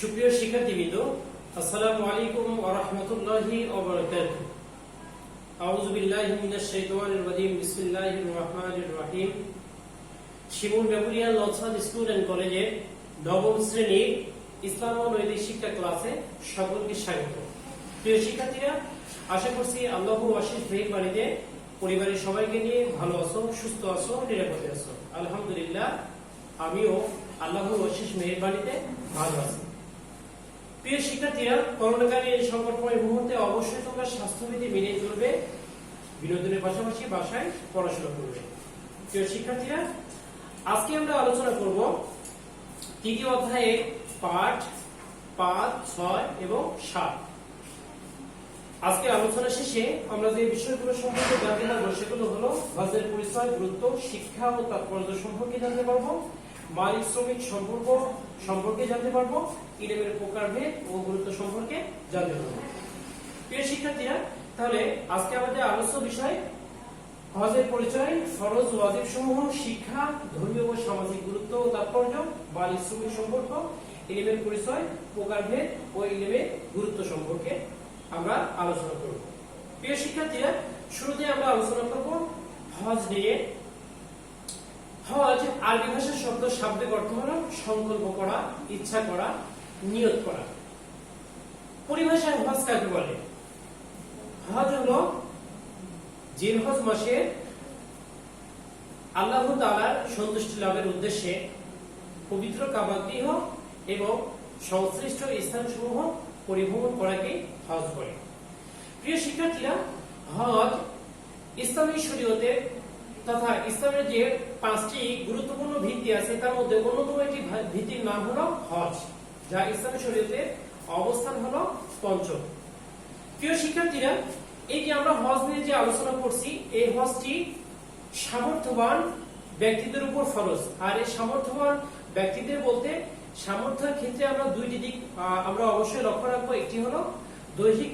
সুপ্রিয় শিক্ষার্থীবৃন্দ, আসসালামু আলাইকুম ওয়া রাহমাতুল্লাহি ওয়া বারাকাতুহু। আউযু বিল্লাহি মিনাশ শাইতানির রাজিম। বিসমিল্লাহির রহমানির রহিম। শিমুল মেমোরিয়াল লছাদ স্কুল এন্ড কলেজের নবম শ্রেণীর ইসলাম ও নৈতিক শিক্ষা ক্লাসে সকলকে স্বাগত। প্রিয় শিক্ষার্থীরা, আশা করছি আল্লাহর অশেষ মেহেরবানিতে পরিবারের সবাইকে নিয়ে ভালো আছো, সুস্থ আছো, নিরাপদে আছো। আলহামদুলিল্লাহ, আমিও আল্লাহর অশেষ মেহেরবানিতে ভালো আছি। প্রিয় শিক্ষার্থীরা, করোনাকালীন এই সংকটময় মুহূর্তে অবশ্যই তোমরা স্বাস্থ্যবিধি মেনে চলবে, বিনোদনের পাশাপাশি বাসায় পড়াশোনা করবে। প্রিয় শিক্ষার্থীরা, আজকে আমরা আলোচনা করব তৃতীয় অধ্যায়ের পাঠ 5, 6 এবং 7। আজকে আলোচনা শেষে আমরা যে বিষয়গুলো সম্পর্কে জানতে পারবো সেগুলো হলো হজের পরিচয়, গুরুত্ব, শিক্ষা ও তাৎপর্য সম্পর্কে জানতে পারবো, মালিক শ্রমিক সম্পর্ক সম্পর্কে জানতে পারবো, ইলমের প্রকারভেদ ও গুরুত্ব সম্পর্কে জানতে পারবো। প্রিয় শিক্ষার্থীরা, তাহলে আজকে আমাদের আলোচ্য বিষয় হজের পরিচয়, ফরজ ওয়াজিব সমূহ, শিক্ষা, ধর্মীয় ও সামাজিক গুরুত্ব ও তাৎপর্য, মালিক শ্রমিক সম্পর্ক, ইলমের পরিচয়, প্রকারভেদ ও ইলমের গুরুত্ব সম্পর্কে আমরা আলোচনা করব। প্রিয় শিক্ষার্থীরা, শুরুতে আমরা আলোচনা করব হজ নিয়ে। হজ আরবি ভাষার শব্দ, শাব্দিক অর্থ হলো সংকল্প করা, ইচ্ছা করা, নিয়ত করা। পরিভাষায় হজ কাকে বলে? হজ হলো জিলহজ মাসে আল্লাহ তাআলার সন্তুষ্টি লাভের উদ্দেশ্যে পবিত্র কাবা গৃহ এবং সংশ্লিষ্ট স্থানসমূহ পরিভ্রমণ করাকে হজ বলে। প্রিয় শিক্ষার্থীরা, হজ ইসলামী শরীয়তে তথা ইসলামের যে 5টি গুরুত্বপূর্ণ ভিত্তি আছে তার মধ্যে অন্যতম একটি ভিত্তির নাম হলো হজ, যা ইসলামী শরীয়তে অবস্থান হলো পঞ্চম। প্রিয় শিক্ষার্থীরা, এই যে আমরা হজ নিয়ে যে আলোচনা করছি, এই হজটি সামর্থ্যবান ব্যক্তিদের উপর ফরজ। আর এই সামর্থ্যবান ব্যক্তিদের বলতে সামর্থ্যের ক্ষেত্রে আমরা দুইটি দিক আমরা অবশ্যই লক্ষ্য রাখবো। একটি হলো দৈহিক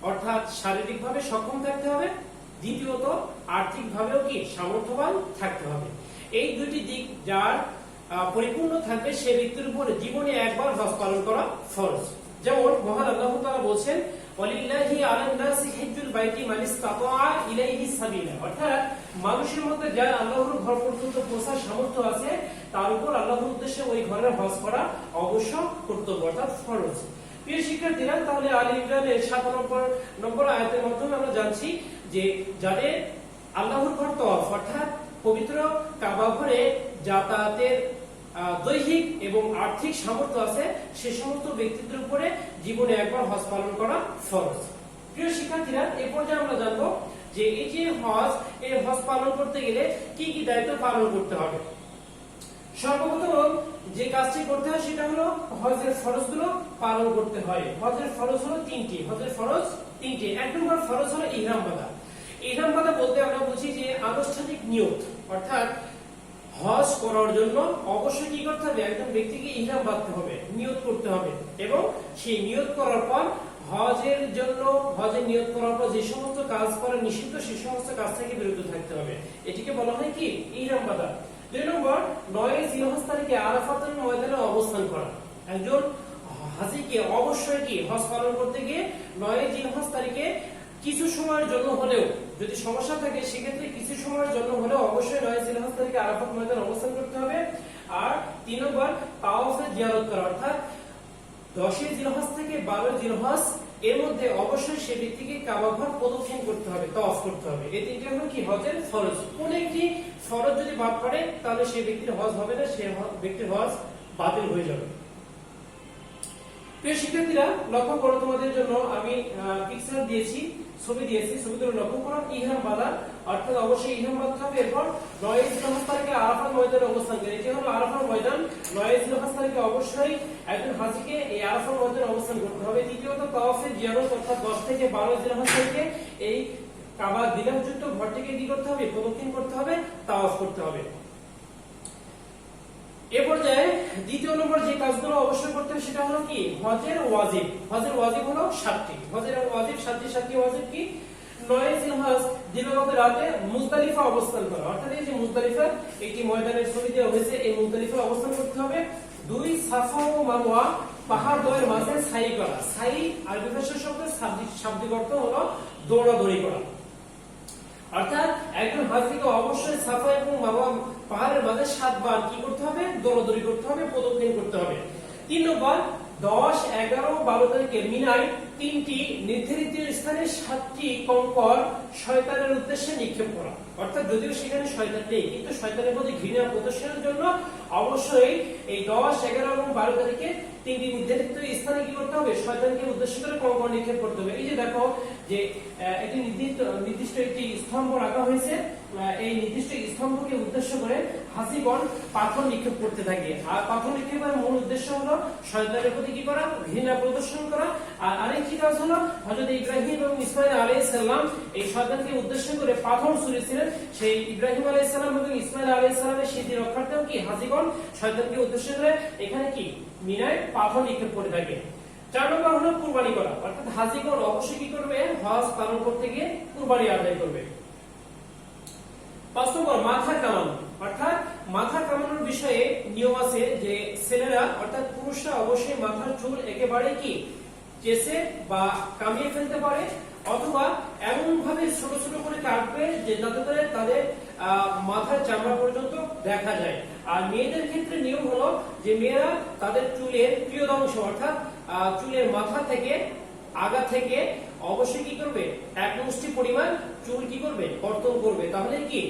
অর্থাৎ শারীরিকভাবে সক্ষম থাকতে হবে, দ্বিতীয়ত আর্থিকভাবেও কি সামর্থ্যবান থাকতে হবে। এই দুইটি দিক যার পরিপূর্ণ থাকবে সে ব্যক্তির উপর জীবনে একবার হজ পালন করা ফরজ। যেমন মহান আল্লাহ তাআলা বলেন, ওয়ালিল্লাহি আলান নাসি হিজ্জুল বাইতি মান ইসতাতা ইলাইহি সাবিলা, অর্থাৎ মানুষের মধ্যে যার আল্লাহর ঘর পর্যন্ত পৌঁছার সামর্থ্য আছে তার উপর আল্লাহর উদ্দেশ্যে ওই ঘরের হজ করা অবশ্য কর্তব্য অর্থাৎ ফরজ। প্রিয় শিক্ষার্থীরা, তাহলে আলে ইমরানের 7 নম্বর আয়াতের মাধ্যমে আমরা জানছি যে যাদের আল্লাহর ঘর তওয়াফ অর্থাৎ পবিত্র কাবা ঘরে যাতায়াতের দৈহিক এবং আর্থিক সামর্থ্য আছে সে সমস্ত ব্যক্তিদের উপরে জীবনে একবার হজ পালন করা ফরজ। প্রিয় শিক্ষার্থীরা, এই পর্যায়ে আমরা জানবো যে এই যে হজ, এই হজ পালন করতে গেলে কি কি দায়িত্ব পালন করতে হবে। সর্বপ্রথম যে কাজটি করতে হয় সেটা হলো হজের ফরজগুলো পালন করতে হয়। হজের ফরজ হলো 3টি। হজের ফরজ 3টি। 1 নম্বর ফরজ হলো ইহরাম বাঁধা। ইহরাম বাঁধা বলতে আমরা বুঝি যে আনুষ্ঠানিক নিয়ত, অর্থাৎ হজ করার জন্য অবশ্যই কি করতে হবে, একজন ব্যক্তিকে ইহরাম বাঁধতে হবে, নিয়ত করতে হবে এবং সেই নিয়ত করার পর হজের জন্য হজের নিয়ত করার পর যে সমস্ত কাজ করা নিষিদ্ধ সেই সমস্ত কাজ থেকে বিরত থাকতে হবে। এটিকে বলা হয় কি ইহরাম বাঁধা। 2 নম্বর 9 জিলহজ তারিখে আরাফাতের ময়দানে অবস্থান করা। একজন হাজীকে অবশ্যই কি হজ পালন করতে গিয়ে 9 জিলহজ তারিখে কিছু সময়ের জন্য হলেও, যদি সমস্যা থাকে সেক্ষেত্রে কিছু সময়ের জন্য হলেও অবশ্যই 9 জিলহজ তারিখে আরাফাত ময়দানে অবস্থান করতে হবে। আর 3 নম্বর তাওয়াফের জিয়ারত করা, অর্থাৎ 10 জিলহজ থেকে 12 জিলহজ এর মধ্যে অবশ্যই সেই ব্যক্তিকে কাবা ঘর প্রদক্ষিণ করতে হবে, তাওয়াফ করতে হবে। এই 3টি হলো কি হজের ফরজ। কোন একটি ফরজ যদি বাদ পড়ে তাহলে সেই ব্যক্তির হজ হবে না, সেই ব্যক্তির হজ বাতিল হয়ে যাবে। প্রিয় শিক্ষার্থীরা, লক্ষ্য করো, তোমাদের জন্য আমি পিকচার দিয়েছি, ছবি দিয়েছি, ছবিগুলো লক্ষ্য করো। ইহরাম বাঁধা অর্থাৎ অবশ্যই ইহরাম বাঁধতে হবে। এরপর 9 জিলহজ তারিখে আরাফাত ময়দানে অবস্থান করে, এটি হলো আরাফাত ময়দান। 9 জিলহজ তারিখে অবশ্যই একজন হাজীকে এই আরাফাত ময়দানে অবস্থান করতে হবে। তৃতীয়ত তাওয়াফের জিয়ারত, অর্থাৎ 10 থেকে 12 জিলহজ তারিখে এই কাবা গৃহযুক্ত ঘরটিকে কি করতে হবে, প্রদক্ষিণ করতে হবে, তাওয়াফ করতে হবে। এ পর্যায়ে 2 নম্বর যে কাজগুলো অবশ্যই করতে হবে সেটা হলো কি হজের ওয়াজিব। হজের ওয়াজিব হলো 7টি। হজের ওয়াজিব 7টি ওয়াজিব কি? 9 জিলহজ দিবাগত রাতে মুজদালিফা অবস্থান করা, অর্থাৎ এই যে মুজদালিফা একটি ময়দানের ছবি দেওয়া হয়েছে, এই মুজদালিফা অবস্থান করতে হবে। 2 সাফা ও মারওয়া পাহাড় দ্বয়ের মাঝে সাই করা। সাই আরবি ভাষার শব্দ, শাব্দিক অর্থ হলো দৌড়াদৌড়ি করা। অর্থাৎ একজন হাজিকে অবশ্যই সাফা এবং মারওয়া পাহাড়ের মাঝে 7 বার কি করতে হবে? দৌড়াদৌড়ি করতে হবে, প্রদক্ষিণ করতে হবে। 3 নম্বর 10, 11, 12 তারিখে মিনায় 3টি নির্ধারিত স্থানে 7টি কঙ্কর শয়তানের উদ্দেশ্যে নিক্ষেপ করা। অর্থাৎ যদিও সেখানে শয়তান নেই, কিন্তু শয়তানের প্রতি ঘৃণা প্রদর্শনের জন্য অবশ্যই এই 10, 11 এবং 12 তারিখে 3টি নির্ধারিত স্থানে কি করতে হবে? শয়তানকে উদ্দেশ্য করে কঙ্কর নিক্ষেপ করতে হবে। এই যে দেখো যে একটি নির্দিষ্ট একটি স্তম্ভ রাখা হয়েছে, এই নির্দিষ্ট স্তম্ভকে উদ্দেশ্য করে হাসিগণ পাথর নিক্ষেপ করতে থাকে। আর পাথর নিক্ষেপের মূল উদ্দেশ্য হলো শয়তানের প্রতি কি করা? ঘৃণা প্রদর্শন করা। আর আরেকটি কাজ হলো হযরত ইব্রাহিম এবং ইসমাঈল আলাইহিস সালাম এই শয়তানকে উদ্দেশ্য করে পাথর ছুঁড়েছিলেন। সেই ইব্রাহিম আলাইহিস সালাম এবং ইসমাঈল আলাইহিস সালামের স্মৃতি রক্ষার্থেও কি হাজিগণ শয়তানকে উদ্দেশ্য করে এখানে কি মিনায় পাথর নিক্ষেপ করে থাকে। 4 নম্বর হলো কুরবানি করা। অর্থাৎ হাজিগণ অবশ্যই কি করবে? হজ পালন করতে গিয়ে কুরবানি আদায় করবে। 5 নম্বর মাথা কামানো। অর্থাৎ মাথা কামানোর বিষয়ে নিয়ম আছে যে ছেলেরা অর্থাৎ পুরুষরা অবশ্যই মাথার চুল একেবারে কি চেঁচে বা কামিয়ে ফেলতে পারে, অথবা এমন ভাবে ছোট ছোট করে কাটবে যে যাতে করে তাদের মাথার চামড়া পর্যন্ত দেখা যায়। আর মেয়েদের ক্ষেত্রে নিয়ম হলো যে মেয়েরা তাদের চুলের প্রিয়দংশ অর্থাৎ চুলের মাথা থেকে আগা থেকে অবশ্যই কি করবে? 1 মুষ্টি পরিমাণ চুল কি করবে? কর্তন করবে। তাহলে কি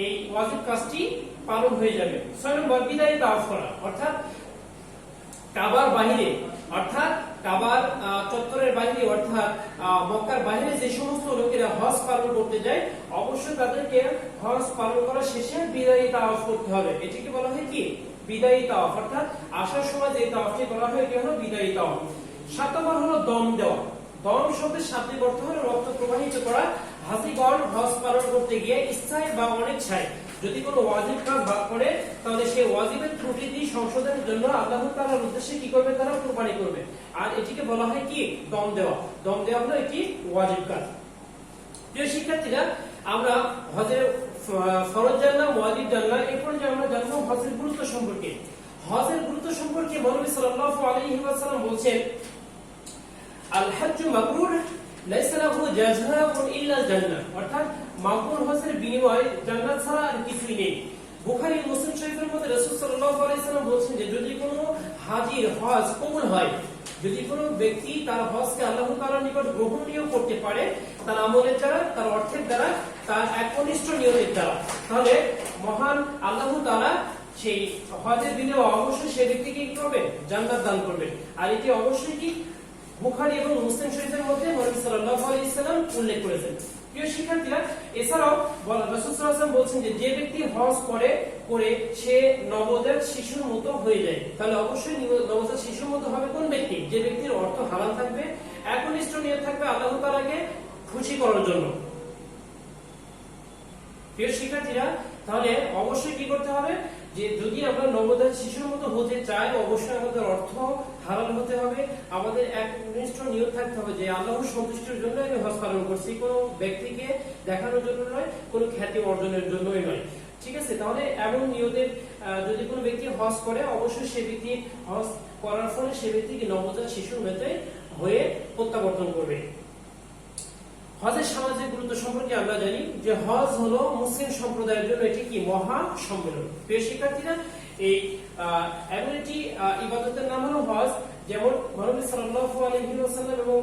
এই ওয়াজিব কাজটি পালন হয়ে যাবে। 6 নম্বর বিদায়ী তাওয়াফ করা। অর্থাৎ কাবার বাহিরে অর্থাৎ কাবার চত্বরের বাহিরে অর্থাৎ মক্কার বাহিরে যে সমস্ত লোকেরা হজ পালন করতে যায় অবশ্যই তাদেরকে হজ পালন করা শেষে বিদায়ী তাওয়াফ করতে হবে। এটিকে বলা হয় কি? বিদায়ী তাওয়াফ। অর্থাৎ আসার সময় যে তাওয়াফটি করা হয় এটি হলো বিদায়ী তাওয়াফ। 7 নম্বর হলো দম দেওয়া। দম শব্দের শাব্দিক অর্থ হলো রক্ত প্রবাহিত করা। হাজিগণ হজ পালন করতে গিয়ে ইচ্ছায় বা অনিচ্ছায় যদি কোনো ওয়াজিব কাজ বাদ করে তাহলে সেই ওয়াজিবের ত্রুটি সংশোধনের জন্য আল্লাহ তাআলার উদ্দেশ্যে কি করবে? তারা কুরবানি করবে। আর এটিকে বলা হয় কি? দম দেওয়া। দম দেওয়া হলো একটি ওয়াজিব কাজ। প্রিয় শিক্ষার্থীরা, আমরা হজের ফরজ জানলাম, ওয়াজিব জানলাম, এরপর যে আমরা জানবো হজের গুরুত্ব সম্পর্কে। হজের গুরুত্ব সম্পর্কে নবী সাল্লাল্লাহু আলাইহি ওয়াসাল্লাম বলেন, আল হজ্জু মাবরুর লাইসা লাহু জাযাউন ইল্লা জান্নাহ। অর্থাৎ মাবরুর হজের বিনিময় জান্নাত ছাড়া আর কিছুই নেই। বুখারী ও মুসলিম শরীফের মধ্যে রাসূল সাল্লাল্লাহু আলাইহি ওয়াসাল্লাম বলেছেন যে যদি কোনো হাজীর হজ কবুল হয়, যদি কোনো ব্যক্তি তার হজকে আল্লাহ তাআলার নিকট গ্রহণীয় করতে পারে তার আমলের দ্বারা, তার অর্থের দ্বারা, তার একনিষ্ঠ নিয়তের দ্বারা, তাহলে মহান আল্লাহ তাআলা সেই হজের বিনিময়ে অবশ্যই সেই ব্যক্তিকে কি করবেন? জান্নাত দান করবেন। আর এটি অবশ্যই কি বুখারী এবং মুসলিম শরীফের মধ্যে নবী সাল্লাল্লাহু আলাইহি ওয়াসাল্লাম উল্লেখ করেছেন। প্রিয় শিক্ষার্থীরা, এছাড়াও রাসূল সাল্লাল্লাহু আলাইহি ওয়াসাল্লাম বলেছেন যে ব্যক্তি হজ করে সে নবজাত শিশুর মতো হয়ে যায়। তাহলে অবশ্যই নবজাত শিশুর মতো হবে কোন ব্যক্তি? যে ব্যক্তির অর্থ হালাল থাকবে, একনিষ্ঠ নিয়ত থাকবে আল্লাহ তাআলাকে খুশি করার জন্য। প্রিয় শিক্ষার্থীরা, তাহলে অবশ্যই কি করতে হবে? যে যদি আমরা নবজাত শিশুর মতো হতে চাই অবশ্যই আমাদের অর্থ হালাল হতে হবে, আমাদের একনিষ্ঠ নিয়ত থাকতে হবে যে আল্লাহর সন্তুষ্টির জন্য আমি হজ পালন করছি, কোনো ব্যক্তিকে দেখানোর জন্য নয়, কোনো খ্যাতি অর্জনের জন্যই নয়। ঠিক আছে? তাহলে এমন নিয়তের যদি কোনো ব্যক্তি হজ করে অবশ্যই সে ব্যক্তি হজ করার ফলে সে ব্যক্তিকে নবজাত শিশুর মতো হয়ে প্রত্যাবর্তন করবে। হজের সামাজিক গুরুত্ব সম্পর্কে আমরা জানি যে হজ হলো মুসলিম সম্প্রদায়ের জন্য এটি কি? মহা সম্মেলন। প্রিয় শিক্ষার্থীরা, এই এমন একটি ইবাদতের নাম হলো হজ, যেমন নবী সাল্লাল্লাহু আলাইহি ওয়াসাল্লাম এবং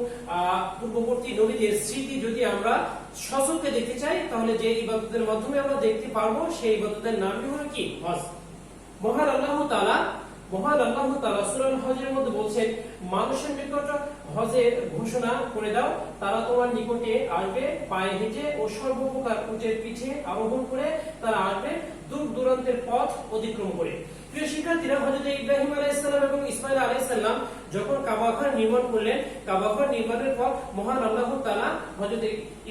পূর্ববর্তী নবীদের স্মৃতি যদি আমরা সচক্ষে দেখতে চাই তাহলে যে ইবাদতের মাধ্যমে আমরা দেখতে পারবো সেই ইবাদতের নামই হলো কি? হজ। মহান আল্লাহ তাআলা সূরা হজের মধ্যে বলছেন, মানুষের নিকট হজের ঘোষণা করে দাও, তারা তোমার নিকটে আসবে পায়ে হেঁটে ও সর্বপ্রকার উটের পিঠে আরোহণ করে তারা আসবে দূর দূরান্তের পথ অতিক্রম করে। প্রিয় শিক্ষার্থীরা, হযরত ইব্রাহিম আলাইহিস সালাম এবং ইসমাঈল আলাইহিস সালাম যখন কাবা ঘর নির্মাণ করলেন, কাবা ঘর নির্মাণের পর মহান আল্লাহ তাআলা হযরত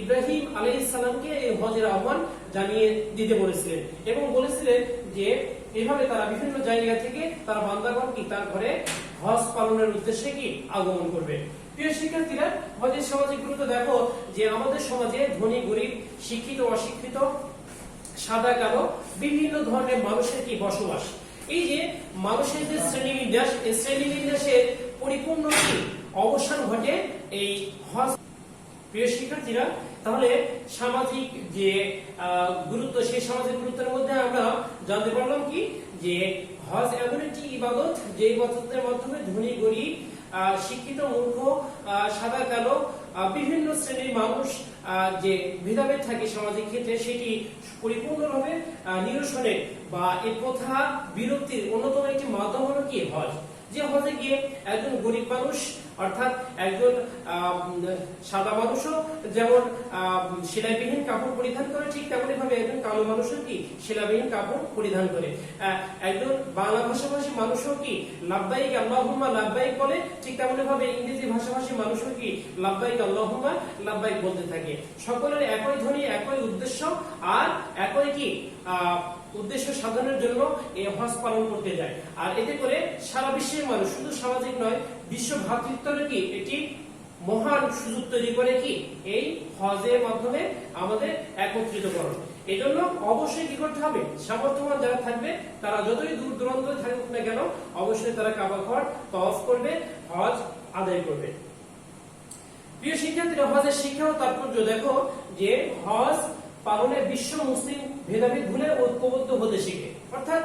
ইব্রাহিম আলাইহিস সালামকে এই হজের আহ্বান জানিয়ে দিতে বলেছিলেন এবং বলেছিলেন যে এভাবে তারা বিভিন্ন জায়গা থেকে তারা বান্দাগণ কি তার ঘরে হজ পালনের উদ্দেশ্যে কি আগমন করবে। প্রিয় শিক্ষার্থীরা, হজের সামাজিক গুরুত্ব দেখো যে আমাদের সমাজে ধনী গরিব, শিক্ষিত অশিক্ষিত, সাদা কালো বিভিন্ন ধরনের মানুষের কি বসবাস। এই যে মানুষের যে শ্রেণীবিন্যাস, এই শ্রেণীবিন্যাসের পরিপূর্ণ কি অবসান ঘটে এই হজ। প্রিয় শিক্ষার্থীরা, তাহলে সামাজিক যে গুরুত্ব, সেই সামাজিক গুরুত্বের মধ্যে আমরা জানতে পারলাম কি যে হজ এমন একটি ইবাদত যে ইবাদতের মাধ্যমে ধনী গরিব, শিক্ষিত মূর্খ, সাদা কালো বিভিন্ন শ্রেণীর মানুষ যে ভেদাভেদ থাকে সামাজিক ক্ষেত্রে সেটি পরিপূর্ণভাবে নিরসনে বা এই প্রথা বিরক্তির অন্যতম একটি মাধ্যম হলো কি হজ। যে হজে গিয়ে একজন গরিব মানুষ অর্থাৎ একজন সাদা মানুষও যেমন সেলাইবিহীন কাপড় পরিধান করে, ঠিক তেমনি ভাবে একজন কালো মানুষও কি সেলাইবিহীন কাপড় পরিধান করে। একজন বাংলা ভাষাভাষী মানুষও কি লাব্বাইক আল্লাহুম্মা লাব্বাইক বলে, ঠিক তেমনি ভাবে ইংরেজি ভাষাভাষী মানুষও কি লাব্বাইক আল্লাহুম্মা লাব্বাইক বলতে থাকে। সকলের একই ধ্বনি, একই উদ্দেশ্য, আর একই কি উদ্দেশ্য সাধনের জন্য এই হজ পালন করতে যায়। আর এতে করে সারা বিশ্বের মানুষ, শুধু সামাজিক নয়, বিশ্ব ভ্রাতৃত্বের কি এটি মহান সুযোগ তৈরি করে কি এই হজের মাধ্যমে আমাদের একত্রিতকরণ। এই জন্য অবশ্যই কি করতে হবে, সামর্থ্যবান যারা থাকবে তারা যতই দূর দূরান্ত থাকুক না কেন অবশ্যই তারা কাবা ঘর তওয়াফ করবে, হজ আদায় করবে। প্রিয় শিক্ষার্থীরা, হজের শিক্ষা ও তাৎপর্য দেখো যে হজ পালনে বিশ্ব মুসলিম ভেদাভেদ ভুলে ঐক্যবদ্ধ হতে শিখে। অর্থাৎ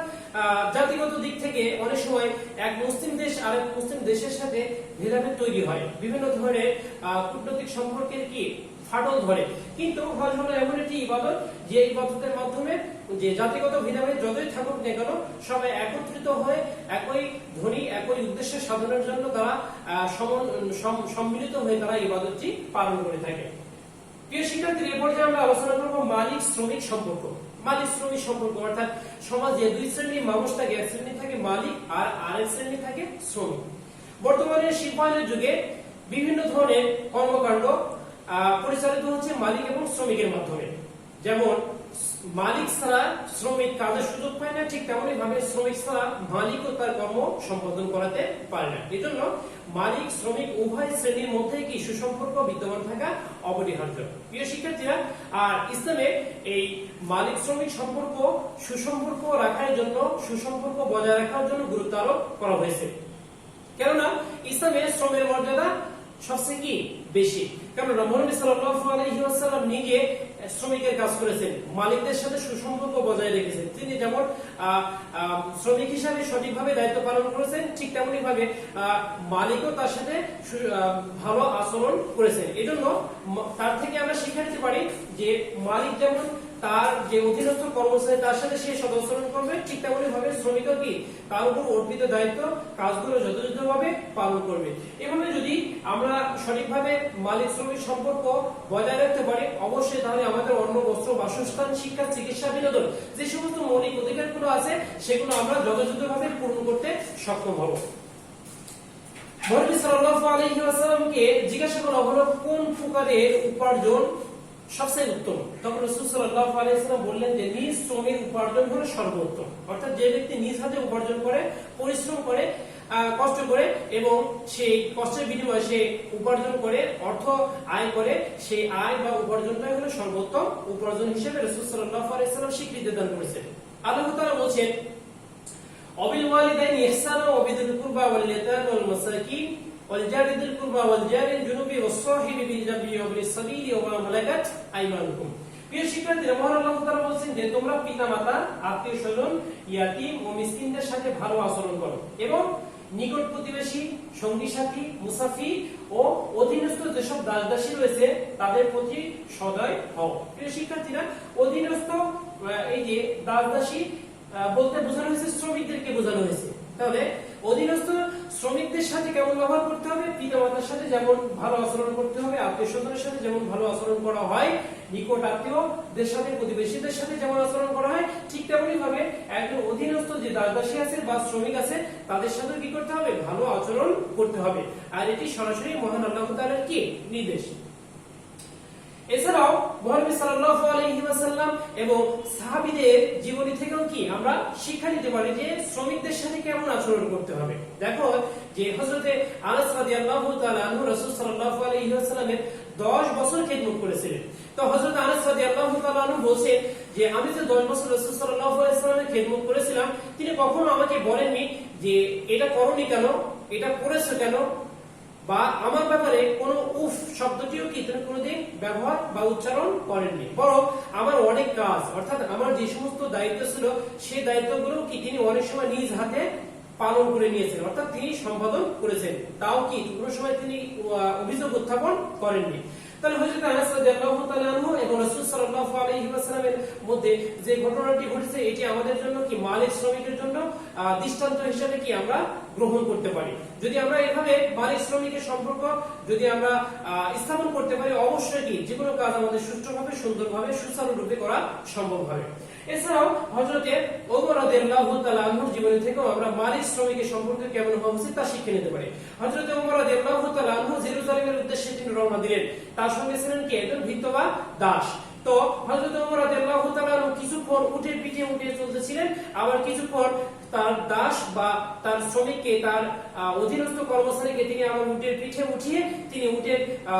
জাতিগত দিক থেকে অনেক সময় এক মুসলিম দেশ আরেক মুসলিম দেশের সাথে ভেদাভেদ তৈরি হয়, বিভিন্ন ধরনের কূটনৈতিক সম্পর্কের কি ফাটল ধরে। কিন্তু হজ হলো এমন একটি ইবাদত যে ইবাদতের মাধ্যমে যে জাতিগত ভেদাভেদ যতই থাকুক না কেন সবাই একত্রিত হয়ে একই ধ্বনি, একই উদ্দেশ্য সাধনের জন্য তারা সম্মিলিত হয়ে তারা ইবাদতটি পালন করে থাকে। প্রিয় শিক্ষার্থীরা, এই পর্যায়ে আমরা আলোচনা করব মালিক শ্রমিক সম্পর্ক। মালিক শ্রমিক সম্পর্ক অর্থাৎ সমাজে দুই শ্রেণীর মানুষ থাকে, এক শ্রেণী থাকে মালিক আর আরেক শ্রেণী থাকে শ্রমিক। বর্তমানে শিল্পায়নের যুগে বিভিন্ন ধরনের কর্মকাণ্ড পরিচালিত হচ্ছে মালিক এবং শ্রমিকের মাধ্যমে। যেমন মালিক ছাড়া শ্রমিক কাজের সুযোগ পায় না, ঠিক তেমনি ভাবে শ্রমিক ছাড়া মালিকও তার কর্ম সম্পাদন করাতে পারে না। এই জন্য মালিক শ্রমিক উভয় শ্রেণীর মধ্যে কি সুসম্পর্ক বিদ্যমান থাকা অপরিহার্য। প্রিয় শিক্ষার্থীরা, আর ইসলামে এই মালিক শ্রমিক সম্পর্ক সুসম্পর্ক রাখার জন্য, সুসম্পর্ক বজায় রাখার জন্য গুরুত্ব আরোপ করা হয়েছে। কেননা ইসলামে শ্রমের মর্যাদা সবচেয়ে কি বেশি। কেননা নবী সাল্লাল্লাহু আলাইহি ওয়াসাল্লাম নিজে শ্রমিকের কাজ করেছেন, মালিকদের সাথে সুসম্পর্ক বজায় রেখেছেন। তিনি যেমন শ্রমিক হিসাবে সঠিকভাবে দায়িত্ব পালন করেছেন, ঠিক তেমনি ভাবে মালিকও তার সাথে ভালো আচরণ করেছেন। এজন্য তার থেকে আমরা শিক্ষা নিতে পারি যে মালিক যেমন তার যে অধীনস্থ কর্মচারী তার সাথে সে সদাচরণ করবে, ঠিক তেমনি ভাবে শ্রমিকও কি তার উপর অর্পিত দায়িত্ব কাজগুলো যথাযথভাবে পালন করবে। এভাবে যদি আমরা সঠিকভাবে মালিক শ্রমিক সম্পর্ক বজায় রাখতে পারি, অবশ্যই তাহলে আমাদের অন্ন, বস্ত্র, বাসস্থান, শিক্ষা, চিকিৎসা, বিনোদন যে সমস্ত মৌলিক অধিকারগুলো আছে সেগুলো আমরা যথাযথভাবে পূরণ করতে সক্ষম হব। নবী সাল্লাল্লাহু আলাইহি ওয়াসাল্লামকে জিজ্ঞাসা করা হলো কোন প্রকারের উপার্জন সবচেয়ে উত্তম। তখন রাসূল সাল্লাল্লাহু আলাইহি ওয়াসাল্লাম বললেন যে নিজ শ্রমের উপার্জন হলো সর্বোত্তম। অর্থাৎ যে ব্যক্তি নিজ হাতে উপার্জন করে, পরিশ্রম করে, কষ্ট করে এবং সেই কষ্টের বিনিময়ে সে উপার্জন করে, অর্থ আয় করে, সেই আয় বা উপার্জনটাই হলো সর্বোত্তম উপার্জন হিসেবে রাসূল সাল্লাল্লাহু আলাইহি ওয়াসাল্লাম স্বীকৃতি দান করেছেন। আল্লাহ তাআলা বলেন অবিল ওয়ালিদাইনি ইহসানা ওয়া বিযিল কুরবা ওয়াল ইয়াতামা ওয়াল মাসাকিন ওয়াল জারি যিল কুরবা ওয়াল জারি জুনুবি ওয়াস সাহিবি বিল জানবি ওয়া বিস সাবিলি ওয়া মা মালাকাত আইমানুকুম। প্রিয় শিক্ষার্থীরা, মহান আল্লাহ তাআলা বলেন যে তোমরা পিতামাতা, আত্মীয়স্বজন, ইয়াতীম ও মিসকিনদের সাথে ভালো আচরণ করো এবং নিকট প্রতিবেশী, সঙ্গী সাথী, মুসাফির ও অধীনস্থ যেসব দাসদাসী রয়েছে তাদের প্রতি সদয় হও। প্রিয় শিক্ষার্থীরা, অধীনস্থ এই যে দাসদাসী বলতে বোঝানো হয়েছে শ্রমিকদেরকে বোঝানো হয়েছে। তাহলে অধীনস্থ শ্রমিকদের সাথে কেমন ব্যবহার করতে হবে, পিতামাতার সাথে যেমন ভালো আচরণ করতে হবে, আত্মীয় স্বজনের সাথে যেমন ভালো আচরণ করা হয়, নিকট আত্মীয়দের সাথে, প্রতিবেশীদের সাথে যেমন আচরণ করা হয়, ঠিক তেমনি ভাবে একজন অধীনস্থ যে দাসদাসী আছে বা শ্রমিক আছে তাদের সাথে কি করতে হবে, ভালো আচরণ করতে হবে। আর এটি সরাসরি মহান আল্লাহ তাআলার কি নির্দেশ। এছাড়াও নবী সাল্লাল্লাহু আলাইহি ওয়াসাল্লাম এবং সাহাবীদের জীবনী থেকেও কি আমরা শিক্ষা নিতে পারি যে শ্রমিকদের সাথে কেমন আচরণ করতে হবে। দেখো যে হযরতে আনাস রাদিয়াল্লাহু তাআলা আনহু রাসূল সাল্লাল্লাহু আলাইহি ওয়াসাল্লামের 10 বছর খেদমত করেছিলেন। তো হযরত আনাস রাদিয়াল্লাহু তাআলা আনহু বলছেন যে আমি যে 10 বছর রাসূল সাল্লাল্লাহু আলাইহি ওয়াসাল্লামের খেদমত করেছিলাম, তিনি কখনো আমাকে বলেননি যে এটা করনি কেন, এটা করেছো কেন, বা আমার ব্যাপারে কোনো উফ শব্দটিও কি তিনি কোনোদিন ব্যবহার বা উচ্চারণ করেননি। বরং আমার অনেক কাজ, অর্থাৎ আমার যে সমস্ত দায়িত্ব ছিল সেই দায়িত্বগুলো কি তিনি অনেক সময় নিজ হাতে পালন করে নিয়েছেন, অর্থাৎ তিনি সম্পাদন করেছেন, তাও কি কোনো সময় তিনি অভিযোগ উত্থাপন করেননি। তাহলে হযরত আনাস রাদিয়াল্লাহু তাআলা আনহু এবং রাসূল সাল্লাল্লাহু আলাইহি ওয়াসাল্লামের মধ্যে যে ঘটনাটি ঘটেছে এটি আমাদের জন্য কি মালিক শ্রমিকের জন্য দৃষ্টান্ত হিসেবে কি আমরা গ্রহণ করতে পারি। যদি আমরা এভাবে মালিক শ্রমিকের সম্পর্ক যদি আমরা স্থাপন করতে পারি, অবশ্যই কি যে কোনো কাজ আমাদের সুষ্ঠুভাবে, সুন্দরভাবে, সুচারুরূপে করা সম্ভব হবে। এছাড়াও হযরতে ওমর রাদিয়াল্লাহু তাআলা আনহুর জীবনী থেকেও আমরা মালিক শ্রমিকের সম্পর্কে কেমন হওয়া উচিত তা শিখে নিতে পারি। হযরতে ওমর রাদিয়াল্লাহু তাআলা আনহু জেরুজালেমের উদ্দেশ্যে তিনি রওনা দিলেন। তার সঙ্গে ছিলেন কি একজন ভৃত্য বা দাস। তো হযরত ওমর রাদিয়াল্লাহু তাআলা আনহু কিছুক্ষণ উঠে পিঠে উঠে চলতেছিলেন, আবার কিছুক্ষণ তার দাস বা তার শ্রমিককে, তার অধীনস্থ কর্মচারীকে তিনি আবার উটের পিঠে উঠিয়ে তিনি উটের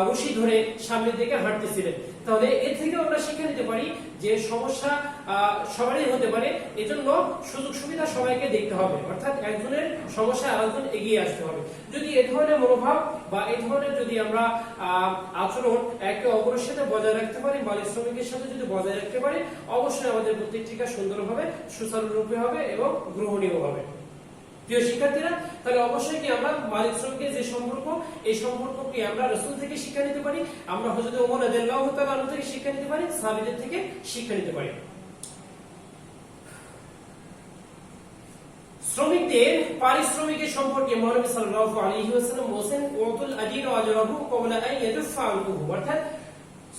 রশি ধরে সামনের দিকে হাঁটতেছিলেন। তাহলে এর থেকে আমরা শিখে নিতে পারি যে সমস্যা সবারই হতে পারে, এজন্য সুযোগ সুবিধা সবাইকে দেখতে হবে, অর্থাৎ একজনের সমস্যা আরেকজন এগিয়ে আসতে হবে। যদি এই ধরনের মনোভাব বা এই ধরনের যদি আমরা আচরণ একে অপরের সাথে বজায় রাখতে পারি, মালিক শ্রমিকের সাথে যদি বজায় রাখতে পারি, অবশ্যই আমাদের প্রত্যেকটি কাজ সুন্দরভাবে, সুচারুরূপে হবে এবং গ্রহণীয় হবে। প্রিয় শিক্ষার্থীরা, তাহলে অবশ্যই কি আমরা মালিক শ্রমিকের যে সম্পর্ক, এই সম্পর্ককে আমরা রাসূল থেকে শিক্ষা নিতে পারি, আমরা হযরত ওমর রাদিয়াল্লাহু তাআলা আনহু থেকে শিক্ষা নিতে পারি, সাহাবীদের থেকে শিক্ষা নিতে পারি। শ্রমিকদের পারিশ্রমিকের সম্পর্কে মহানবী সাল্লাল্লাহু আলাইহি ওয়াসাল্লাম বলেছেন, ওয়াতুল আজীর আজরাহু ক্বাবলা আন ইয়াদফা আনহু, অর্থাৎ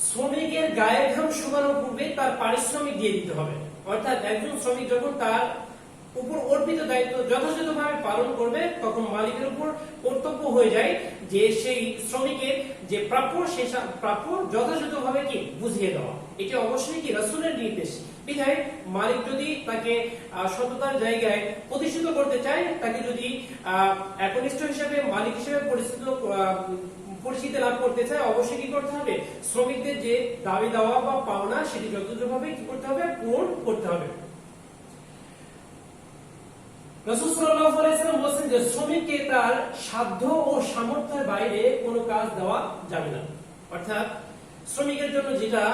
শ্রমিকের গায়ের ঘাম শুকানোর পূর্বে তার পারিশ্রমিক দিয়ে দিতে হবে। অর্থাৎ একজন শ্রমিক যখন তার উপর অর্পিত দায়িত্ব যথাযথভাবে পালন করবে, তখন মালিকের উপর কর্তব্য হয়ে যায় যে সেই শ্রমিকের যে প্রাপ্য, সেই প্রাপ্য যথাযথভাবে কি বুঝিয়ে দেওয়া। এটি অবশ্যই কি রাসূলের নির্দেশ। বিধায় মালিক যদি তাকে সততার জায়গায় প্রতিষ্ঠিত করতে চায়, তাকে যদি একনিষ্ঠ হিসেবে মালিক হিসেবে পরিচিতি লাভ করতে চায়, অবশ্যই কি করতে হবে, শ্রমিকদের যে দাবি দেওয়া বা পাওনা সেটি যথাযথভাবে কি করতে হবে, পূরণ করতে হবে। রাসূল সাল্লাল্লাহু আলাইহি ওয়াসাল্লাম বলেছেন যে শ্রমিককে তার সাধ্য ও সামর্থ্যের বাইরে কোনো কাজ দেওয়া যাবে না। অর্থাৎ শ্রমিকের জন্য যেটা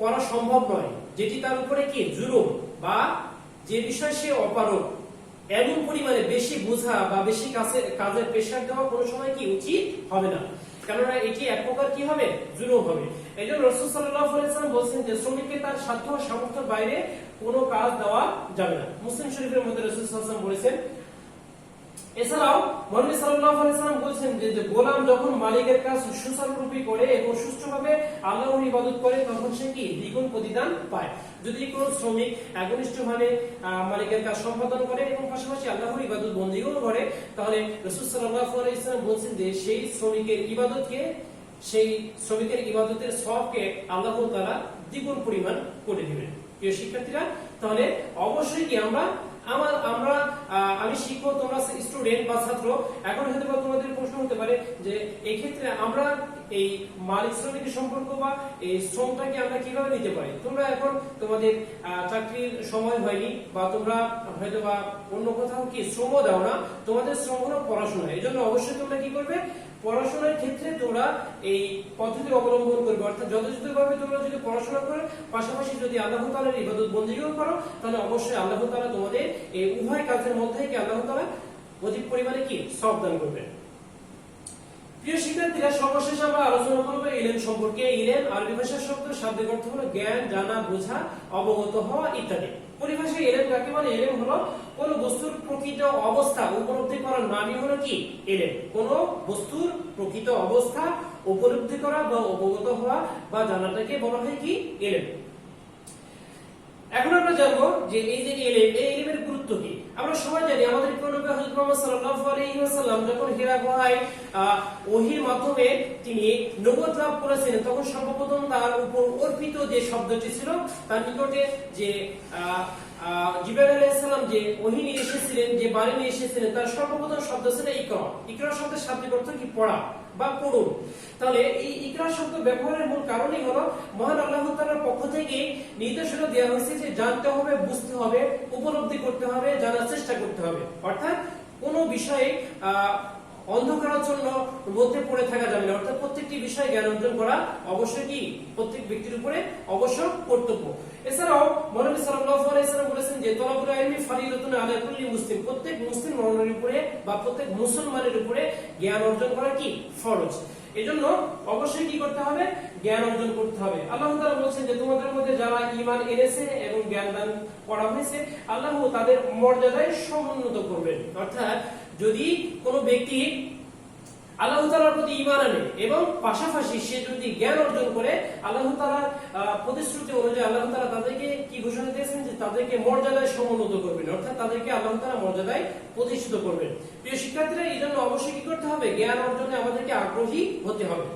করা সম্ভব নয়, যেটি তার উপরে কি জুলুম বা যে বিষয় সে অপারগ, এমন পরিমাণে বেশি বোঝা বা বেশি কাজের প্রেশার দেওয়া কোনো সময় কি উচিত হবে না, কেননা এটি এক প্রকার কি হবে, জুলুম হবে। এইজন্য রাসূল সাল্লাল্লাহু আলাইহি ওয়াসাল্লাম বলেছেন যে শ্রমিককে তার সাধ্য ও সামর্থ্যের বাইরে কোনো কাজ দেওয়া যাবে না। মুসলিম শরীফের মধ্যে রাসূল সাল্লাল্লাহু আলাইহি ওয়াসাল্লাম বলেছেন। এছাড়াও নবী সাল্লাল্লাহু আলাইহি ওয়াসাল্লাম বলেছেন যে গোলাম যখন মালিকের কাজ সুচারুরূপে করে এবং সুষ্ঠুভাবে আল্লাহর ইবাদত করে, তখন সে কি দ্বিগুণ প্রতিদান পায়। যদি কোনো শ্রমিক একনিষ্ঠভাবে মালিকের কাজ সম্পাদন করে এবং পাশাপাশি আল্লাহর ইবাদত বন্দেগীও করে, তাহলে রাসূল সাল্লাল্লাহু আলাইহি ওয়াসাল্লাম বলেছেন যে সেই শ্রমিকের ইবাদতকে, সেই শ্রমিকের ইবাদতের সওয়াবকে আল্লাহ তাআলা দ্বিগুণ পরিমাণ করে দিবেন। প্রিয় শিক্ষার্থীরা, তাহলে অবশ্যই কি আমি শিক্ষক, তোমরা স্টুডেন্ট বা ছাত্র, এখন হয়তো বা তোমাদের প্রশ্ন হতে পারে যে এই ক্ষেত্রে আমরা এই মালিক শ্রমিকের সম্পর্ক বা এই শ্রমটাকে আমরা কিভাবে নিতে পারি। তোমরা এখন তোমাদের চাকরির সময় হয়নি বা তোমরা হয়তো বা অন্য কোথাও কি শ্রম দাও না, তোমাদের শ্রম হলো পড়াশোনা। এই জন্য অবশ্যই তোমরা কি করবে, পড়াশোনার ক্ষেত্রে তোমরা এই পদ্ধতি অবলম্বন করবে, অর্থাৎ যথাযথভাবে তোমরা যদি পড়াশোনা করো, পাশাপাশি যদি আল্লাহ তাআলার ইবাদত বন্দেগীও করো, তাহলে অবশ্যই আল্লাহ তাআলা তোমাদের এই উভয় কাজের মধ্যেই কি আল্লাহ তাআলা অধিক পরিমাণে কি সওয়াব দান করবেন। প্রিয় শিক্ষার্থীরা, সর্বশেষে আমরা আলোচনা করব ইলম সম্পর্কে। ইলম আরবি ভাষার শব্দ, শাব্দিক অর্থ হলো জ্ঞান, জানা, বোঝা, অবগত হওয়া ইত্যাদি। পরিভাষায় ইলম কাকে বলে? ইলম হলো কোন বস্তুর প্রকৃত অবস্থা উপলব্ধি করার নামই হলো কি ইলম। কোন বস্তুর প্রকৃত অবস্থা উপলব্ধি করা বা অবগত হওয়া বা জানাটাকে বলা হয় কি ইলম। এখন আমরা জানবো যে এই যে ইলম, এই ইলমের গুরুত্ব কি। আমরা সবাই জানি আমাদের প্রিয় নবী হযরত মুহাম্মদ সাল্লাল্লাহু আলাইহি ওয়াসাল্লাম যখন হিরা গুহায় ওহীর মাধ্যমে তিনি নবুয়ত লাভ করেছেন, তখন সর্বপ্রথম তার উপর অর্পিত যে শব্দটি ছিল, তার নিকটে যে জিবরাইল আলাইহিস সালাম যে ওহী নিয়ে এসেছিলেন, যে বাণী নিয়ে এসেছিলেন, তার সর্বপ্রথম শব্দ ছিল ইকরা। ইকরা শব্দের শাব্দিক অর্থ কি? পড়া বা পড়ুন। তাহলে এই ইকরা শব্দ ব্যবহারের মূল কারণই হলো মহান আল্লাহ তাআলার পক্ষ থেকে নির্দেশনা দেওয়া হয়েছে যে জানতে হবে, বুঝতে হবে, উপলব্ধি করতে হবে, জানার চেষ্টা করতে হবে। অর্থাৎ কোনো বিষয়ে অন্ধকারাচ্ছন্ন মধ্যে পড়ে থাকা যাবে না। অর্থাৎ প্রত্যেকটি বিষয়ে জ্ঞান অর্জন করা অবশ্যই কি প্রত্যেক ব্যক্তির উপরে অবশ্য কর্তব্য। এছাড়াও নবী সাল্লাল্লাহু আলাইহি ওয়াসাল্লাম বলেছেন যে তলাবুল ইলমি ফারিদাতুন আলা কুল্লি মুসলিম, প্রত্যেক মুসলিম নরের উপরে বা প্রত্যেক মুসলমানের উপরে জ্ঞান অর্জন করা কি ফরজ। এজন্য অবশ্যই কি করতে হবে? জ্ঞান অর্জন করতে হবে। আল্লাহ তাআলা বলেন যে তোমাদের মধ্যে যারা ঈমান এনেছে এবং জ্ঞান দান করা হয়েছে আল্লাহ তাদের মর্যাদায় সমুন্নত করবেন। অর্থাৎ যদি কোনো ব্যক্তি আল্লাহ তাআলার প্রতি ঈমান আনে এবং পাশাপাশি সে যদি জ্ঞান অর্জন করে, আল্লাহ তাআলার প্রতিশ্রুতি অনুযায়ী আল্লাহ তাআলা তাদেরকে কি ঘোষণা দিয়েছেন যে তাদেরকে মর্যাদায় সমুন্নত করবেন। অর্থাৎ তাদেরকে আল্লাহ তাআলা মর্যাদায় প্রতিষ্ঠিত করবেন। প্রিয় শিক্ষার্থীরা, এই জন্য অবশ্যই কি করতে হবে? জ্ঞান অর্জনে আমাদেরকে আগ্রহী হতে হবে।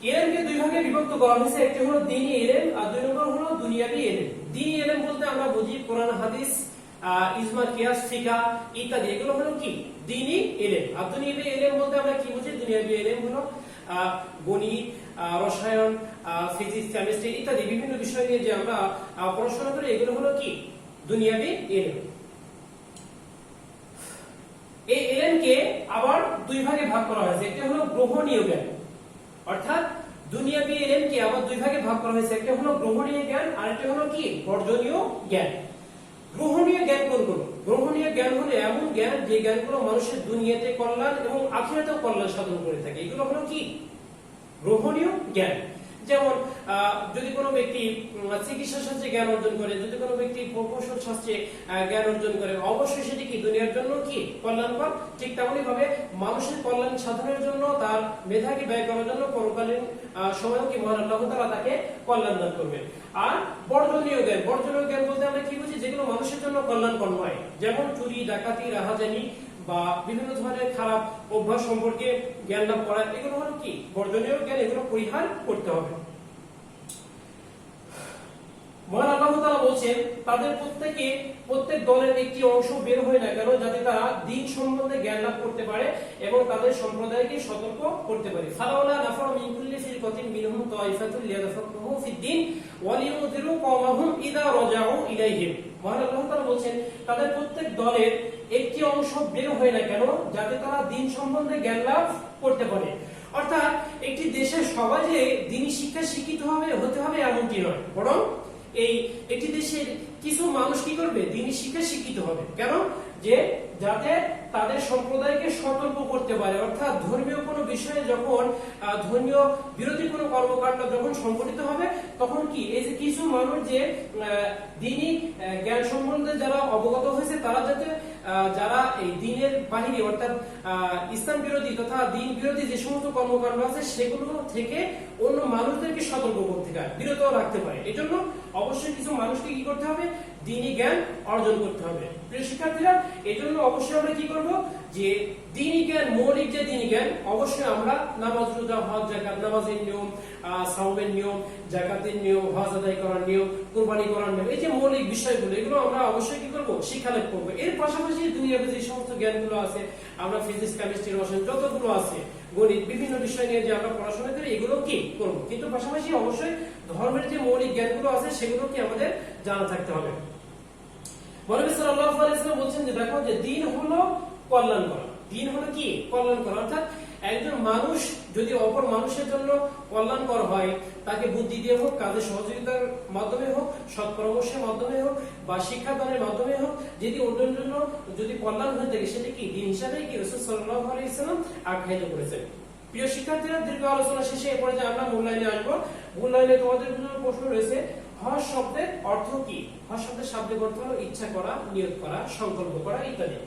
ইলমকে দুই ভাগে বিভক্ত করা হয়েছে, একটি হলো দ্বীনি ইলম আর দুই নম্বর হলো দুনিয়াবি ইলম। দ্বীনি ইলম বলতে আমরা বুঝি কোরআন, হাদিস, ইজমা, কিয়াস, ফিকহ ইত্যাদি, এগুলো হলো কি দ্বীনি ইলম। আর দুনিয়াবি ইলম বলতে আমরা কি বুঝি? দুনিয়াবি ইলম হলো গণিত, রসায়ন, ফিজিক্স, কেমিস্ট্রি ইত্যাদি বিভিন্ন বিষয় নিয়ে যে আমরা পড়াশোনা করি, এগুলো হলো কি দুনিয়াবি ইলম। এই ইলমকে আবার দুই ভাগে ভাগ করা হয়েছে, একটা হলো গ্রহণীয় জ্ঞান। অর্থাৎ দুনিয়াবি ইলমকে আবার দুই ভাগে ভাগ করা হয়েছে, একটা হলো গ্রহণীয় জ্ঞান আর একটা হলো কি বর্জনীয় জ্ঞান। গ্রহণীয় জ্ঞান কোনগুলো? গ্রহণীয় জ্ঞান হলো এমন জ্ঞান যে জ্ঞানগুলো মানুষের দুনিয়াতে কল্যাণ এবং আখিরাতেও কল্যাণ সাধন করে থাকে, এগুলো হলো কি গ্রহণীয় জ্ঞান। যেমন যদি কোনো ব্যক্তি চিকিৎসা শাস্ত্রে জ্ঞান অর্জন করে, যদি কোনো ব্যক্তি প্রকৌশল শাস্ত্রে জ্ঞান অর্জন করে, অবশ্যই সেটি কি দুনিয়ার জন্য কি কল্যাণকর। ঠিক তেমনি ভাবে মানুষের কল্যাণ সাধনের জন্য তার মেধাকে ব্যয় করার জন্য পরকালীন সময়ও কি মহান আল্লাহ তাআলা তাকে কল্যাণ দান করবেন। আর বর্জনীয় জ্ঞান, বর্জনীয় জ্ঞান বলতে আমরা কি বুঝি? যেগুলো মানুষের জন্য কল্যাণকর নয়, যেমন চুরি, ডাকাতি, রাহাজানি বা বিভিন্ন ধরনের খারাপ অভ্যাস সম্পর্কে জ্ঞান লাভ করা, এগুলো হলো কি বর্জনীয় জ্ঞান, এগুলো পরিহার করতে হবে। মহান আল্লাহ তাআলা বলেন তাদের প্রত্যেক দলের একটি অংশ বের হয় না কেন, যাতে তারা দ্বীন সম্বন্ধে জ্ঞান লাভ করতে পারে এবং তাদের সম্প্রদায়কে সতর্ক করতে পারে। ফালাউলা নাফারা মিন কুল্লি ফিরকাতিন মিনহুম তাইফাতুন লিয়াতাফাক্কাহু ফিদ-দ্বীন ওয়া লিয়ুনযিরু কওমাহুম ইযা রাজাউ ইলাইহিম। মহান আল্লাহ তাআলা বলেন তাদের প্রত্যেক দলের একটি অংশ বের হয় না কেন, যাতে তারা দ্বীন সম্বন্ধে জ্ঞান লাভ করতে পারে। অর্থাৎ একটি দেশের সবাই যে দ্বীনি শিক্ষা শিক্ষিত হতে হবে এমনটি নয়, বরং এই একটি দেশের কিছু মানুষ কি করবে? দ্বীনি শিক্ষা শিক্ষিত হবে। কেন? যে যাতে তাদের সম্প্রদায়কে সতর্ক করতে পারে। অর্থাৎ ধর্মীয় কোনো বিষয়ে যখন ধর্মীয় বিরোধী কোনো কর্মকাণ্ড যখন সংঘটিত হবে, তখন কি এই যে কিছু মানুষ যে দ্বীনি জ্ঞান সম্বন্ধে যারা অবগত হয়েছে, তারা যাতে যারা এই দ্বীনের বাহিনী অর্থাৎ ইসলাম বিরোধী তথা দ্বীন বিরোধী যে সমস্ত কর্মকাণ্ড আছে সেগুলো থেকে অন্য মানুষদেরকে সতর্ক করতে পারে, বিরত রাখতে পারে। এজন্য অবশ্যই কিছু মানুষকে কি করতে হবে? দ্বীনি জ্ঞান অর্জন করতে হবে। প্রিয় শিক্ষার্থীরা, এজন্য অবশ্যই আমরা কি করব? যে দ্বীনি জ্ঞান, মৌলিক যে দ্বীনি জ্ঞান, অবশ্যই আমরা নামাজ, রোজা, হজ, যাকাত, নামাজের নিয়ম, সাওমের নিয়ম, যাকাতের নিয়ম, হজ আদায় করার নিয়ম, কুরবানি করার নিয়ম, এই যে মৌলিক বিষয়গুলো, এগুলো আমরা অবশ্যই কি করব? শিক্ষালাভ করব। এর পাশাপাশি দুনিয়াতে যে সমস্ত জ্ঞানগুলো আছে, আমরা ফিজিক্স, কেমিস্ট্রি, রসায়ন যতগুলো আছে, গণিত, বিভিন্ন বিষয় নিয়ে যে আমরা পড়াশোনা করি, এগুলো কি করব। কিন্তু পাশাপাশি অবশ্যই ধর্মের যে মৌলিক জ্ঞানগুলো আছে সেগুলো কি আমাদের জানা থাকতে হবে। নবী সাল্লাল্লাহু আলাইহি ওয়াসাল্লাম বলেন যে দেখো যে দ্বীন হলো কল্যাণ করা। দ্বীন হলো কি কল্যাণ করা। অর্থাৎ একজন মানুষ যদি অপর মানুষের জন্য কল্যাণকর হয়, তাকে বুদ্ধি দিয়ে হোক, কাজে সহযোগিতার মাধ্যমে হোক, সৎ পরামর্শের মাধ্যমে হোক বা শিক্ষাদানের মাধ্যমে হোক, যদি অন্যের জন্য যদি কল্যাণ হয়ে থাকে, সেটা কি দ্বীন হিসাবে কি রাসূল সাল্লাল্লাহু আলাইহি ওয়াসাল্লাম আখ্যায়িত করেছেন। প্রিয় শিক্ষার্থীরা, দীর্ঘ আলোচনা শেষে এরপরে যে আমরা মূল্যায়নে আসবো। মূল্যায়নে তোমাদের জন্য প্রশ্ন রয়েছে, হজ শব্দের অর্থ কি? হজ শব্দের শাব্দিক অর্থ হলো ইচ্ছা করা, নিয়ত করা, সংকল্প করা ইত্যাদি।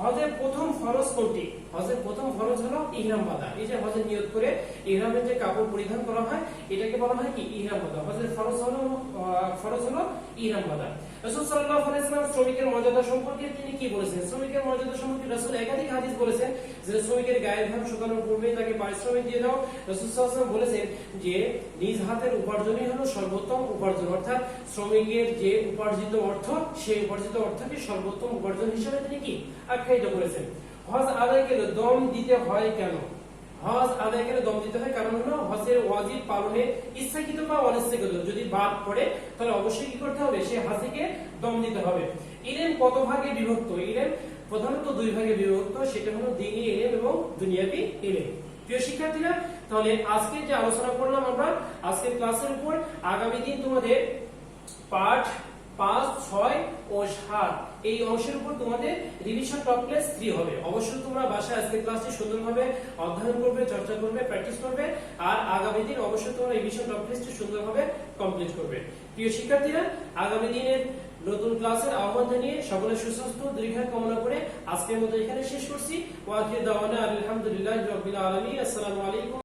হজের প্রথম ফরজ কোনটি? হজের প্রথম ফরজ হলো ইহরাম বাঁধা। এই যে হজের নিয়ত করে ইহরামের যে কাপড় পরিধান করা হয়, এটাকে বলা হয় কি ইহরাম বাঁধা। হজের ফরজ হলো ইহরাম বাঁধা। রাসূল সাল্লাল্লাহু আলাইহি ওয়াসাল্লাম শ্রমিকের মর্যাদা সম্পর্কে তিনি কি বলেছেন? শ্রমিকের মর্যাদা সম্পর্কে রাসূল একাধিক হাদিস বলেছেন যে শ্রমিকের গায়ের ঘাম শুকানোর পূর্বে তাকে পারিশ্রমিক দিয়ে দাও। রাসূল সাল্লাল্লাহু আলাইহি ওয়াসাল্লাম বলেছেন যে নিজ হাতের উপার্জনই হলো সর্বোত্তম উপার্জন, অর্থাৎ শ্রমিকের যে উপার্জিত অর্থ সেই উপার্জিত অর্থকে সর্বোত্তম উপার্জন হিসেবে তিনি কি আখ্যায়িত করেছেন। হজ আদায়কে দম দিতে হয় কেন? হজ আদায় করে দম দিতে হয় কারণ হলো হজের ওয়াজিব পালনে ইচ্ছাকৃত বা অনিচ্ছাকৃত যদি বাদ পড়ে তাহলে অবশ্যই কি করতে হবে? সে হাজিকে দম দিতে হবে। ইলম কত ভাগে বিভক্ত? ইলম প্রধানত দুই ভাগে বিভক্ত, সেটা হলো দ্বীনি ইলম এবং দুনিয়াবি ইলম। প্রিয় শিক্ষার্থীরা, তাহলে আজকে যে আলোচনা করলাম আমরা আজকের ক্লাসের উপর, আগামী দিন তোমাদের পাঠ 5, 6 ও 7 এই অংশের উপর তোমাদের রিভিশন টপ ক্লাস 3 হবে। অবশ্যই তোমরা বাসায় আজকে ক্লাসটি সুন্দরভাবে অধ্যয়ন করবে, চর্চা করবে, প্র্যাকটিস করবে, আর আগামী দিন অবশ্যই তোমরা রিভিশন টপ ক্লাসটি সুন্দরভাবে কমপ্লিট করবে। প্রিয় শিক্ষার্থীরা, আগামী দিনের নতুন ক্লাসের আহ্বান জানিয়ে সকলের সুস্বাস্থ্য দীর্ঘায়ু কামনা করে আজকের মতো এখানে শেষ করছি। ওয়া আখিরু দাওয়ানা আলহামদুলিল্লাহি রাব্বিল আলামিন। আসসালামু আলাইকুম।